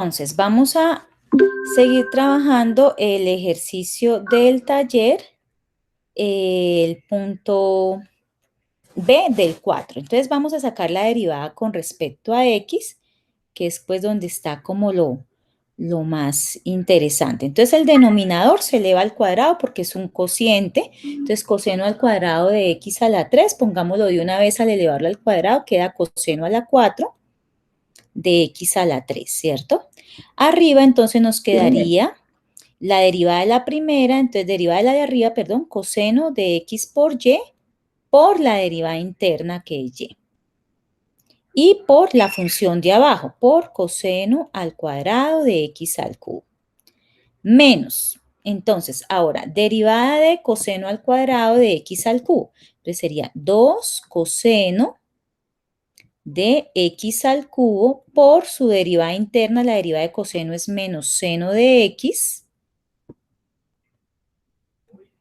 Entonces, vamos a seguir trabajando el ejercicio del taller, el punto B del 4. Entonces, vamos a sacar la derivada con respecto a X, que es pues donde está como lo más interesante. Entonces, el denominador se eleva al cuadrado porque es un cociente. Entonces, coseno al cuadrado de X a la 3, pongámoslo de una vez al elevarlo al cuadrado, queda coseno a la 4 de X a la 3, ¿cierto? Arriba entonces nos quedaría la derivada de la primera, entonces derivada de la de arriba, perdón, coseno de X por Y por la derivada interna que es Y. Y por la función de abajo, por coseno al cuadrado de X al cubo. Menos, entonces, ahora, derivada de coseno al cuadrado de X al cubo. Entonces sería 2 coseno de X al cubo por su derivada interna. La derivada de coseno es menos seno de X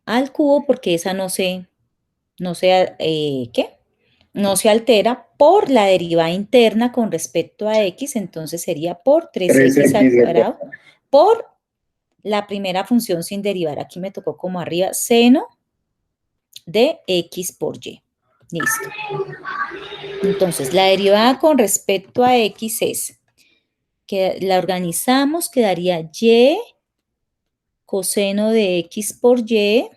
al cubo porque esa no se altera por la derivada interna con respecto a X, entonces sería por 3X al cuadrado por la primera función sin derivar. Aquí me tocó como arriba, seno de X por Y. Listo. Entonces, la derivada con respecto a X es, que la organizamos, quedaría Y coseno de X por Y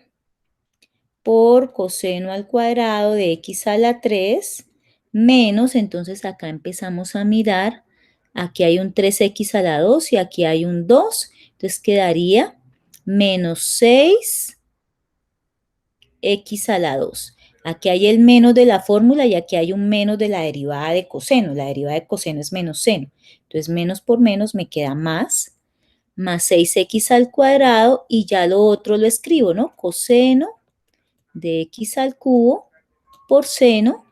por coseno al cuadrado de X a la 3 menos, entonces acá empezamos a mirar, aquí hay un 3X a la 2 y aquí hay un 2, entonces quedaría menos 6X a la 2. Aquí hay el menos de la fórmula y aquí hay un menos de la derivada de coseno. La derivada de coseno es menos seno. Entonces, menos por menos me queda más 6X al cuadrado y ya lo otro lo escribo, ¿no? Coseno de X al cubo por seno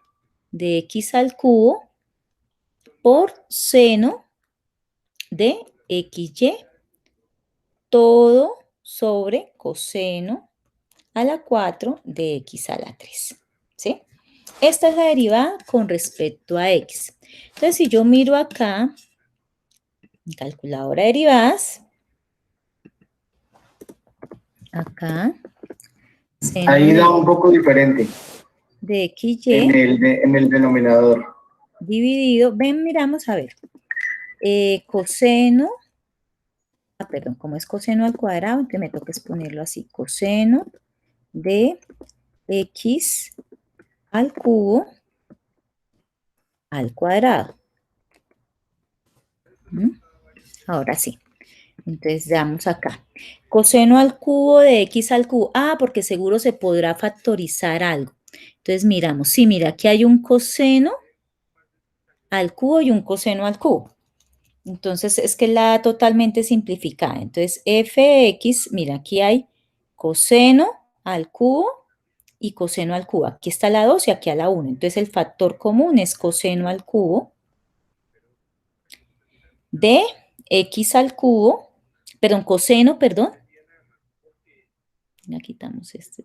de X al cubo por seno de XY, todo sobre coseno a la 4 de X a la 3, ¿sí? Esta es la derivada con respecto a X. Entonces, si yo miro acá, en calculadora de derivadas, acá, seno ahí da un poco diferente de XY en el denominador. dividido, ven, miramos a ver, coseno, perdón, como es coseno al cuadrado, entonces me toca ponerlo así, coseno de X al cubo al cuadrado. Ahora sí. Entonces, damos acá. Coseno al cubo de X al cubo. Ah, porque seguro se podrá factorizar algo. Entonces, miramos. Sí, mira, aquí hay un coseno al cubo y un coseno al cubo. Entonces, es que la totalmente simplificada. Entonces, fx, mira, aquí hay coseno al cubo y coseno al cubo. Aquí está la 2 y aquí a la 1. Entonces, el factor común es coseno al cubo de X al cubo, perdón, coseno, perdón. Ya quitamos este,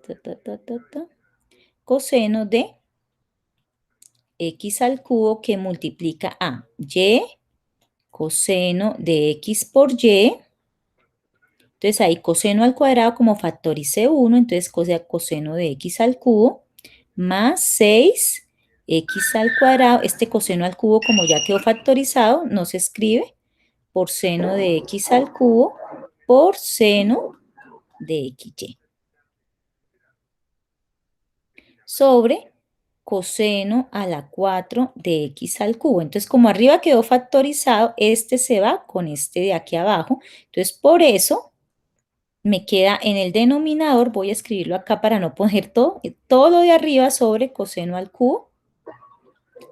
coseno de X al cubo que multiplica a Y coseno de X por Y. Entonces ahí coseno al cuadrado, como factoricé 1, entonces coseno de X al cubo más 6X al cuadrado. Este coseno al cubo, como ya quedó factorizado, no se escribe, por seno de X al cubo por seno de XY. Sobre coseno a la 4 de X al cubo. Entonces, como arriba quedó factorizado, este se va con este de aquí abajo. Entonces, por eso me queda en el denominador, voy a escribirlo acá para no poner todo lo de arriba sobre coseno al cubo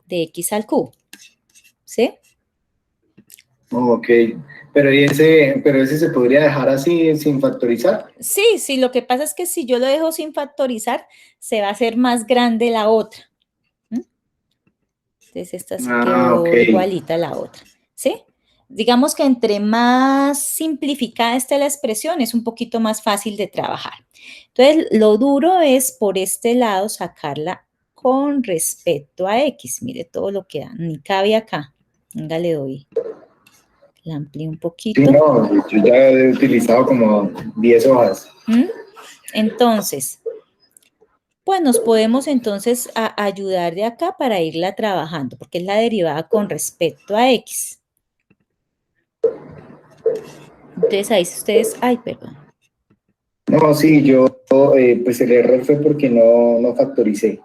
de X al cubo. ¿Sí? Ok, pero ese se podría dejar así sin factorizar. Sí, sí, lo que pasa es que si yo lo dejo sin factorizar, se va a hacer más grande la otra. Entonces, esta quedó igualita a la otra, ¿sí? Digamos que entre más simplificada esté la expresión, es un poquito más fácil de trabajar. Entonces, lo duro es por este lado sacarla con respecto a X. Mire todo lo que da, ni cabe acá. Venga, le doy La amplío un Sí, poquito. no, yo ya he utilizado como 10 hojas. Entonces, pues nos podemos entonces ayudar de acá para irla trabajando, porque es la derivada con respecto a X. Entonces ahí ustedes, ay, perdón. No, sí, yo, pues el error fue porque no factoricé.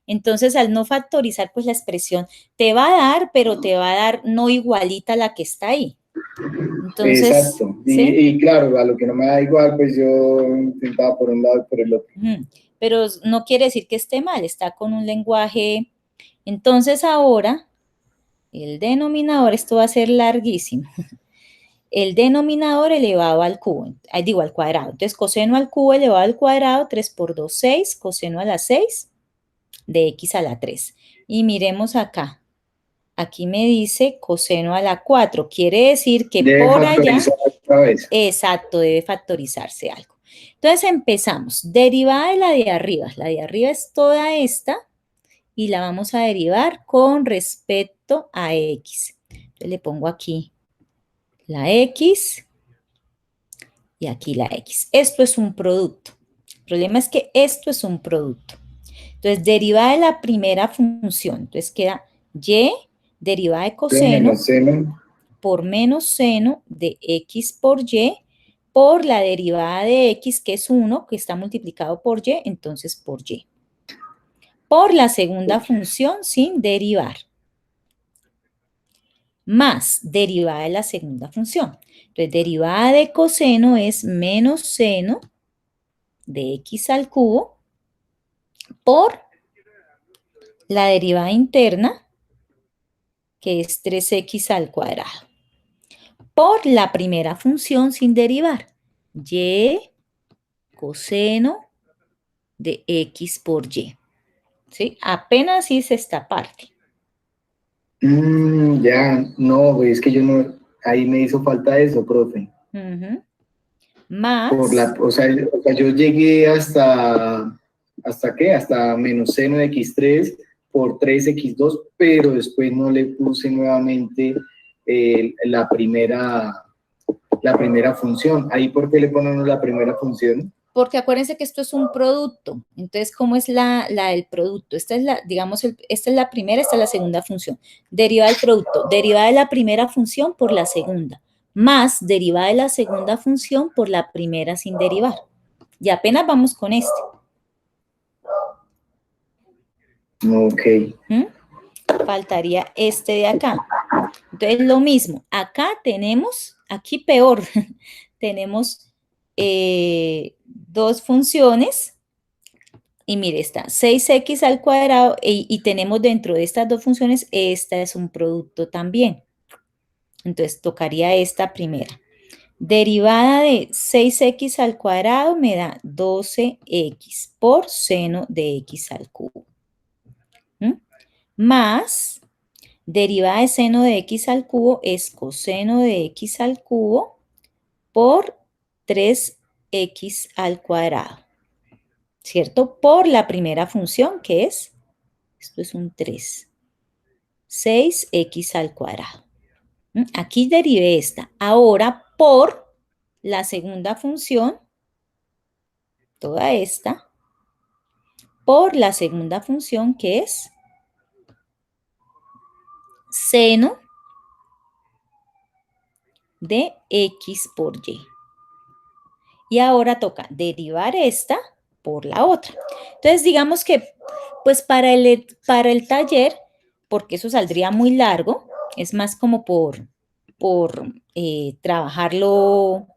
Entonces, al no factorizar, pues la expresión te va a dar, pero te va a dar no igualita a la que está ahí. Entonces, exacto. ¿sí? Y claro, a lo que no me da igual, pues yo intentaba por un lado y por el otro. Pero no quiere decir que esté mal, está con un lenguaje. Entonces, ahora, el denominador, esto va a ser larguísimo. El denominador elevado al cubo, digo al cuadrado. Entonces, coseno al cubo elevado al cuadrado, 3 por 2, 6, coseno a la 6 de x a la 3. Y miremos acá. Aquí me dice coseno a la 4. Quiere decir que Debe por allá, factorizar otra vez. exacto, debe factorizarse algo. Entonces empezamos. Derivada de la de arriba. La de arriba es toda esta y la vamos a derivar con respecto a x. Entonces le pongo aquí la x y aquí la x. Esto es un producto. El problema es que esto es un producto. Entonces, derivada de la primera función. Entonces queda y derivada de coseno por menos seno de x por y por la derivada de x, que es 1, que está multiplicado por y, entonces por y. Por la segunda función sin derivar. Más derivada de la segunda función. Entonces, derivada de coseno es menos seno de x al cubo por la derivada interna, que es 3x al cuadrado, por la primera función sin derivar, y coseno de x por y. ¿Sí? Apenas hice esta parte. Ya, no, es que yo no, ahí me hizo falta eso, profe. Más. O sea, yo llegué ¿hasta qué? Hasta menos seno de x3 por 3x2, pero después no le puse nuevamente la primera función. ¿Ahí por qué le ponen la primera función? Porque acuérdense que esto es un producto. Entonces, ¿cómo es la del producto? Esta es la, digamos, esta es la primera, esta es la segunda función. Deriva del producto, deriva de la primera función por la segunda, más deriva de la segunda función por la primera sin derivar. Y apenas vamos con este. Ok. Faltaría este de acá. Entonces, lo mismo. Acá tenemos, aquí peor, tenemos dos funciones. Y mire, está 6x al cuadrado y tenemos dentro de estas dos funciones, esta es un producto también. Entonces, tocaría esta primera. Derivada de 6x al cuadrado me da 12x por seno de x al cubo. Más, derivada de seno de x al cubo es coseno de x al cubo por 3x al cuadrado. ¿Cierto? Por la primera función, que es, esto es un 3, 6x al cuadrado. Aquí derivé esta. Ahora, por la segunda función, toda esta, por la segunda función, que es seno de x por y. Y ahora toca derivar esta por la otra. Entonces, digamos que, pues para el taller, porque eso saldría muy largo, es más como por trabajarlo,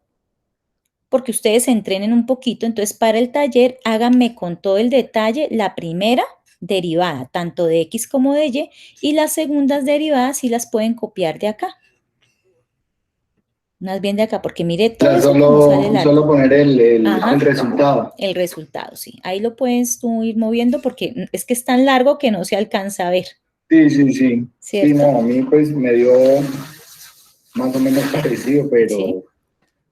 porque ustedes se entrenen un poquito. Entonces, para el taller, háganme con todo el detalle la primera derivada, tanto de x como de y las segundas derivadas sí las pueden copiar de acá. Más bien de acá, porque mire todo eso como sale largo. Solo poner el resultado. El resultado, sí. Ahí lo puedes tú ir moviendo porque es que es tan largo que no se alcanza a ver. Sí. ¿Cierto? Sí, no, a mí pues me dio más o menos parecido, pero,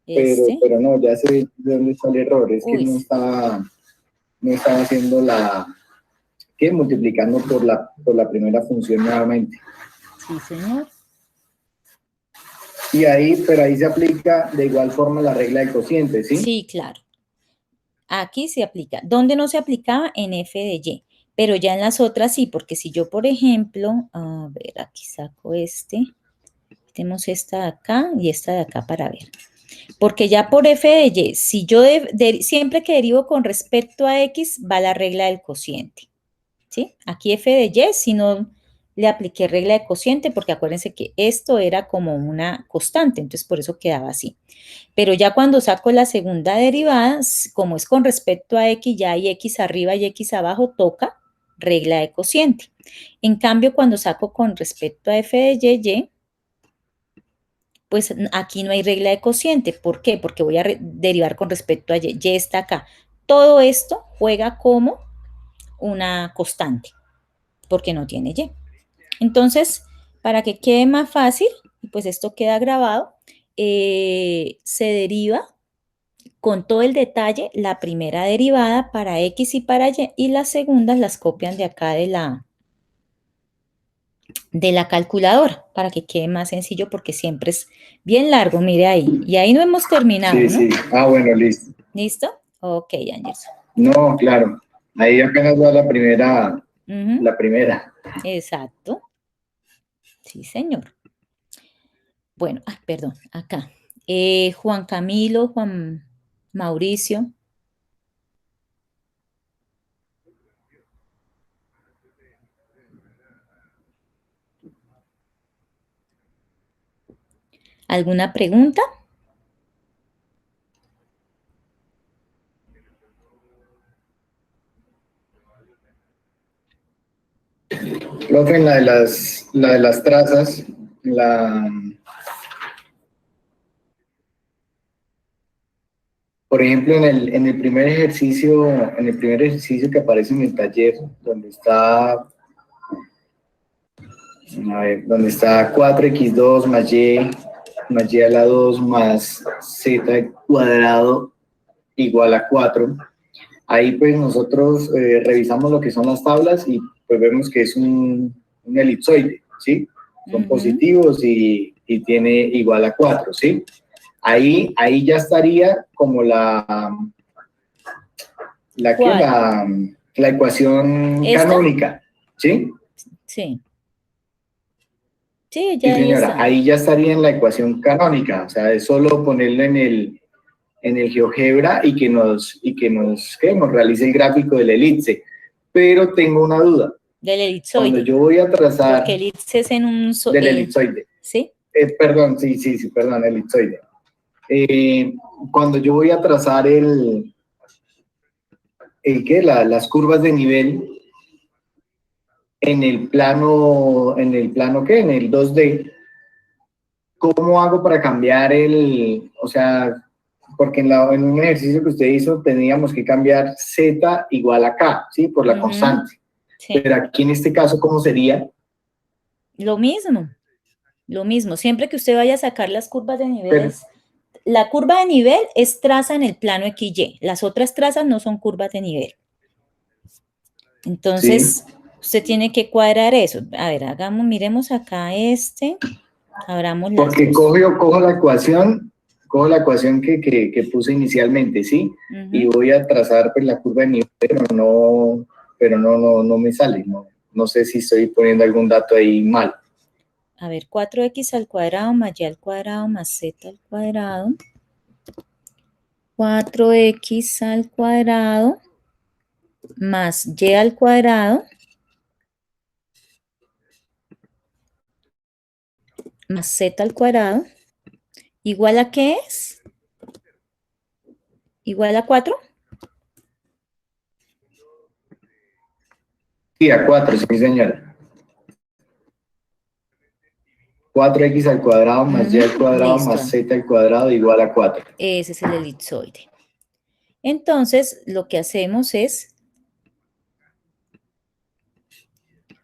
¿Sí? pero no, ya sé de dónde está el error. Es que no estaba haciendo multiplicando por la primera función nuevamente. Sí, señor. Y ahí, pero ahí se aplica de igual forma la regla del cociente, ¿sí? Sí, claro. Aquí se aplica. ¿Dónde no se aplicaba? En f de y. Pero ya en las otras sí, porque si yo, por ejemplo, a ver, aquí saco tenemos esta de acá y esta de acá para ver. Porque ya por f de y, si yo siempre que derivo con respecto a x, va la regla del cociente. ¿Sí? Aquí f de y, si no le apliqué regla de cociente, porque acuérdense que esto era como una constante, entonces por eso quedaba así. Pero ya cuando saco la segunda derivada, como es con respecto a x, ya hay x arriba y x abajo, toca regla de cociente. En cambio, cuando saco con respecto a f de y, pues aquí no hay regla de cociente. ¿Por qué? Porque voy a derivar con respecto a y. Y está acá. Todo esto juega como una constante, porque no tiene y. Entonces, para que quede más fácil, pues esto queda grabado, se deriva con todo el detalle la primera derivada para x y para y, y las segundas las copian de acá de la calculadora, para que quede más sencillo, porque siempre es bien largo, mire ahí. Y ahí no hemos terminado, Sí, ¿no? sí. Ah, bueno, listo. ¿Listo? Ok, Anderson. No, claro. Ahí apenas va la primera, la primera. Exacto. Sí, señor. Bueno, perdón, acá. Juan Camilo, Juan Mauricio. ¿Alguna pregunta? Profe, en la de las trazas, por ejemplo, en el primer ejercicio que aparece en el taller, donde está 4x2 más y a la 2 más z cuadrado igual a 4. Ahí pues nosotros revisamos lo que son las tablas y pues vemos que es un elipsoide, ¿sí? Son positivos y tiene igual a 4, ¿sí? Ahí ya estaría como la ecuación ¿Esta? canónica, ¿sí? Sí. Sí, Sí, ya ahí señora, está. ahí ya estaría en la ecuación canónica, o sea, es solo ponerlo en el GeoGebra y que nos realice el gráfico de la elipse. Pero tengo una duda. Del Cuando elipsoide. yo voy a trazar Porque elipse es en un... del elipsoide, ¿sí? perdón, sí, perdón, elipsoide. Cuando yo voy a trazar las curvas de nivel en el plano ¿qué? En el 2D, ¿cómo hago para cambiar o sea, porque en un ejercicio que usted hizo teníamos que cambiar z igual a k, ¿sí? Por la constante. Sí. Pero aquí en este caso, ¿cómo sería? Lo mismo. Siempre que usted vaya a sacar las curvas de niveles, la curva de nivel es traza en el plano XY. Las otras trazas no son curvas de nivel. Entonces, sí, usted tiene que cuadrar eso. A ver, miremos acá abramos las porque dos. cojo la ecuación que puse inicialmente, ¿sí? Y voy a trazar pues, la curva de nivel, pero no me sale. No sé si estoy poniendo algún dato ahí mal. A ver, 4x al cuadrado más y al cuadrado más z al cuadrado. 4x al cuadrado más y al cuadrado más z al cuadrado, ¿igual a qué es? ¿Igual a 4? Sí, a 4, sí, señora. 4x al cuadrado más y al cuadrado más z al cuadrado igual a 4. Ese es el elipsoide. Entonces, lo que hacemos es,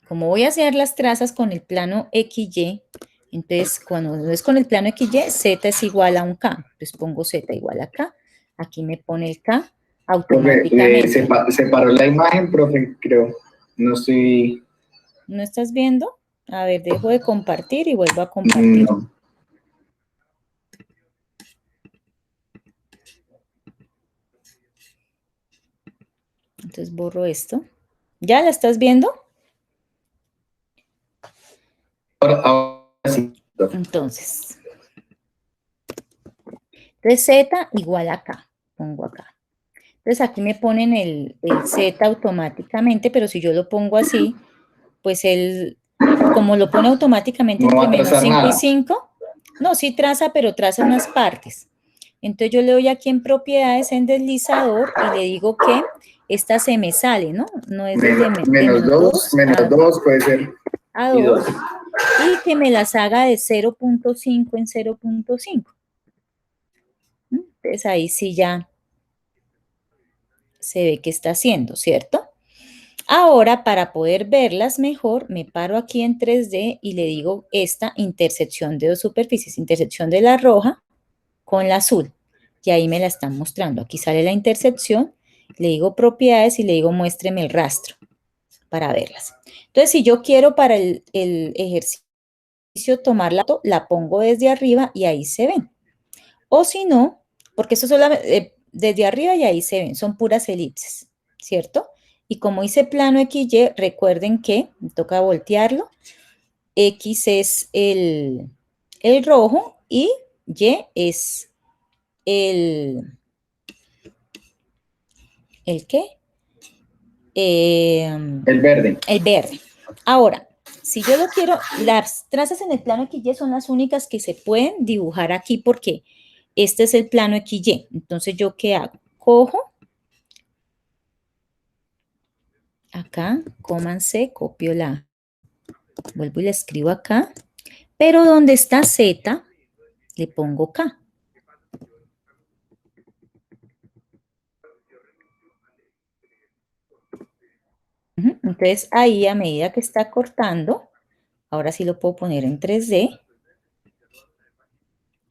como voy a hacer las trazas con el plano XY, entonces cuando es con el plano XY, z es igual a un k. Entonces pongo z igual a k. Aquí me pone el k automáticamente. Profe, separó la imagen, profe, creo. No estoy... ¿No estás viendo? A ver, dejo de compartir y vuelvo a compartir. No. Entonces borro esto. ¿Ya la estás viendo? Ahora sí. Entonces z igual a acá. Pongo acá. Entonces aquí me ponen el z automáticamente, pero si yo lo pongo así, pues él, como lo pone automáticamente No va entre a menos trazar 5 y nada. 5, no, sí traza, pero traza unas partes. Entonces yo le doy aquí en propiedades, en deslizador, y le digo que esta se me sale, ¿no? No es desde de Menos 2, 2 menos 2 puede ser. a Y 2, 2. y que me las haga de 0.5 en 0.5. Entonces ahí sí ya se ve que está haciendo, ¿cierto? Ahora, para poder verlas mejor, me paro aquí en 3D y le digo esta intersección de dos superficies, intersección de la roja con la azul. Y ahí me la están mostrando. Aquí sale la intersección, le digo propiedades y le digo muéstreme el rastro para verlas. Entonces, si yo quiero para el ejercicio tomar la pongo desde arriba y ahí se ven. O si no, porque eso solamente desde arriba y ahí se ven, son puras elipses, ¿cierto? Y como hice plano XY, recuerden que me toca voltearlo. X es el rojo y Y es ¿el qué? El verde. El verde. Ahora, si yo lo quiero, las trazas en el plano XY son las únicas que se pueden dibujar aquí porque este es el plano XY. Entonces, ¿yo qué hago? Cojo acá, Command C, copio la, vuelvo y la escribo acá, pero donde está Z, le pongo K. Entonces ahí a medida que está cortando, ahora sí lo puedo poner en 3D,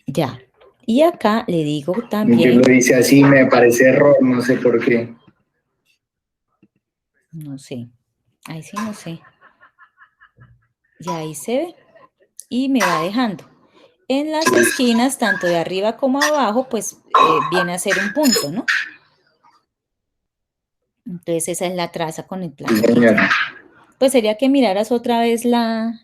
ya. Y acá le digo Yo también, lo hice así, me parece error, no sé por qué. no sé, ahí sí no sé, y ahí se ve, y me va dejando. En las esquinas, tanto de arriba como abajo, pues viene a ser un punto, ¿no? Entonces esa es la traza con el plano Sí, señora. Pues sería que miraras otra vez la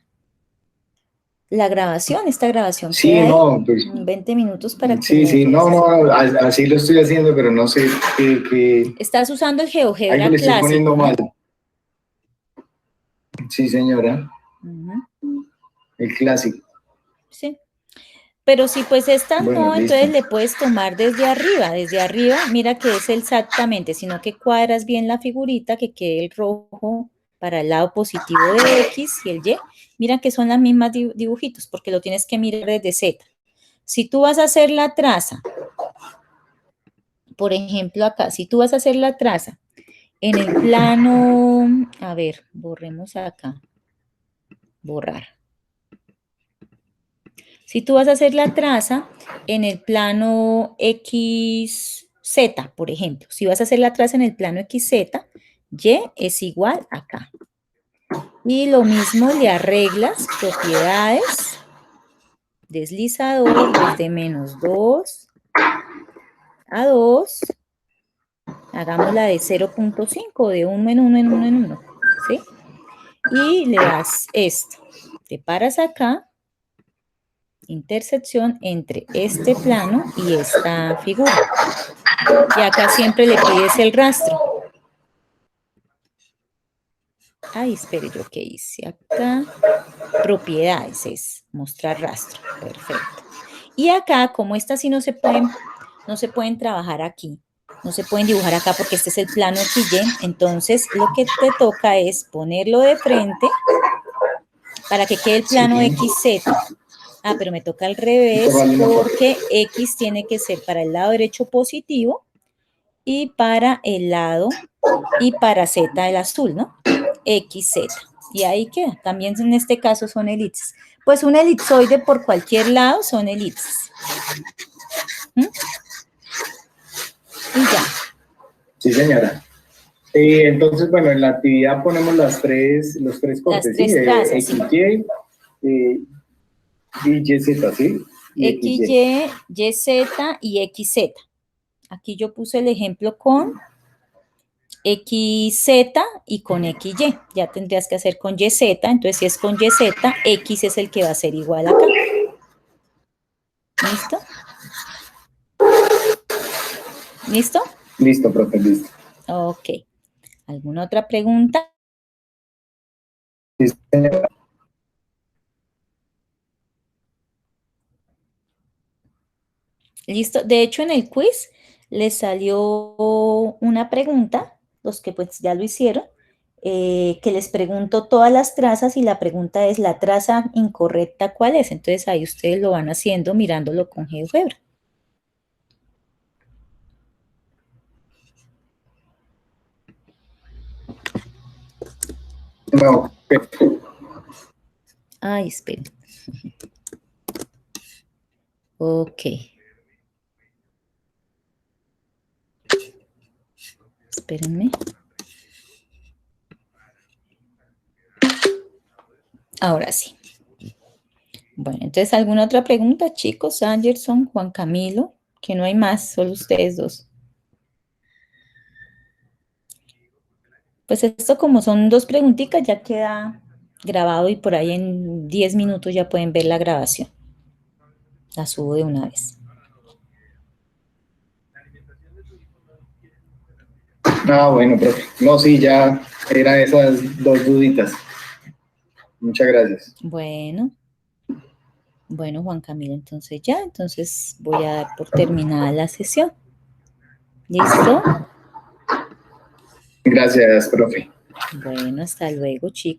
grabación, esta grabación Sí, queda ahí, no, pues 20 minutos para que sí, lo sí, veas. no, así lo estoy haciendo, pero no sé que Estás usando el algo GeoGebra le estoy poniendo clásico, mal. ¿no? Sí, señora, Ujú, el clásico. sí. Pero si pues esta Bueno, no, listo. entonces le puedes tomar desde arriba, mira que es exactamente, sino que cuadras bien la figurita, que quede el rojo para el lado positivo de X y el Y. Mira que son las mismas dibujitos, porque lo tienes que mirar desde Z. Si tú vas a hacer la traza, por ejemplo acá, si tú vas a hacer la traza en el plano, a ver, borremos acá, borrar. Si tú vas a hacer la traza en el plano XZ, por ejemplo, si vas a hacer la traza en el plano XZ, Y es igual acá. Y lo mismo le arreglas propiedades, deslizador desde menos 2 a 2, hagámosla de 0.5, de 1 en 1 en 1 en 1, ¿sí? Y le das esto, te paras acá, intersección entre este plano y esta figura. Y acá siempre le pides el rastro. Ay, espere, ¿yo qué hice acá? Propiedades es mostrar rastro. Perfecto. Y acá, como estas sí no se pueden trabajar aquí, no se pueden dibujar acá porque este es el plano XY, entonces lo que te toca es ponerlo de frente para que quede el plano Sí, XZ. Ah, pero me toca al revés porque X tiene que ser para el lado derecho positivo y para el lado y para Z el azul, ¿no? XZ. Y ahí queda. También en este caso son elipses. Pues un elipsoide por cualquier lado son elipses. ¿Mm? Y ya. sí, señora. Entonces, bueno, en la actividad ponemos los tres Las cortes, ¿sí? tres trazas, sí. XY y YZ, ¿sí? Y XY. XY, YZ y XZ. Aquí yo puse el ejemplo con XZ y con XY. Ya tendrías que hacer con YZ. Entonces, si es con YZ, X es el que va a ser igual acá. ¿Listo? ¿Listo? Listo, profe, listo. Ok. ¿Alguna otra pregunta? Listo, señora. Listo. De hecho, en el quiz les salió una pregunta, los que pues ya lo hicieron, que les pregunto todas las trazas y la pregunta es, ¿la traza incorrecta cuál es? Entonces ahí ustedes lo van haciendo mirándolo con GeoGebra. No, Ay, esperen. Ok. Espérenme. Ahora sí. Bueno, entonces, ¿alguna otra pregunta, chicos? Anderson, Juan Camilo, que no hay más, solo ustedes dos. Pues esto como son dos preguntitas, ya queda grabado y por ahí en 10 minutos ya pueden ver la grabación. La subo de una vez. bueno, profe. No, sí, ya eran esas dos duditas. Muchas gracias. Bueno, Juan Camilo, entonces ya, entonces voy a dar por terminada la sesión. ¿Listo? Gracias, profe. Bueno, hasta luego, chicos.